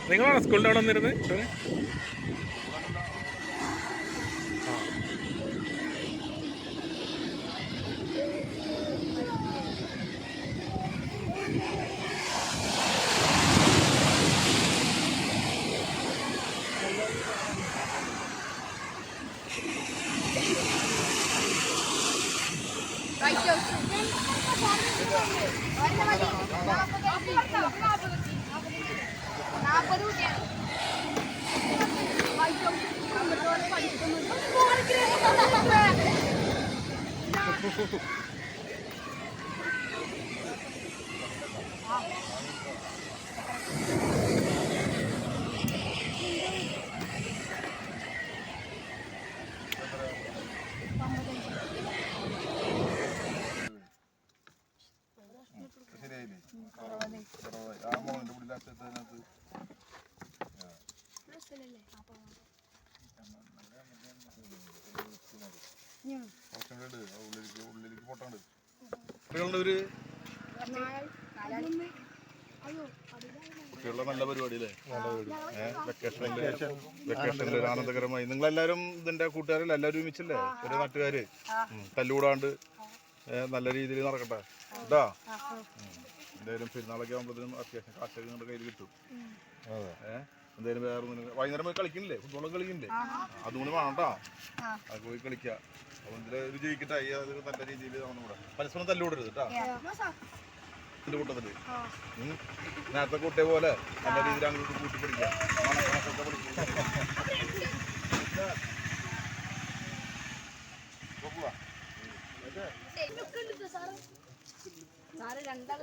നിങ്ങളാണ് സ്കൂളിൻ്റെ അവിടെ വന്നിരുന്നത്? കുട്ടികളുടെ നല്ല പരിപാടി അല്ലേ? വെക്കേഷനിൽ ഒരു ആനന്ദകരമായി നിങ്ങളെല്ലാവരും ഇതിന്റെ കൂട്ടുകാരല്ല എല്ലാവരും ഒരുമിച്ചല്ലേ? ഒരു നാട്ടുകാര് തല്ലുകൂടാണ്ട് നല്ല രീതിയിൽ നടക്കട്ടെ കേട്ടാ. എന്തായാലും പെരുന്നാളൊക്കെ ആകുമ്പോഴത്തേനും അത്യാവശ്യം കാശൊക്കെ നിങ്ങളുടെ കയ്യിൽ കിട്ടും. എന്തായാലും വേറെ വൈകുന്നേരം പോയി കളിക്കുന്നില്ലേ? ഫുട്ബോളൊക്കെ കളിക്കുന്നില്ലേ? അതുകൊണ്ട് വേണട്ടാ, അത് പോയി കളിക്കുക. അപ്പൊ ഇതില് വിജയിക്കട്ടെ. അത് നല്ല രീതിയിൽ നമ്മുടെ പരസ്പരം തല്ലുകൂടരുത് കേട്ടാ. കൂട്ടത്തില് നേരത്തെ കൂട്ടിയ പോലെ നല്ല രീതിയിൽ അങ്ങോട്ട് കൂട്ടി പഠിക്കാം. സാറ് രണ്ടാൾ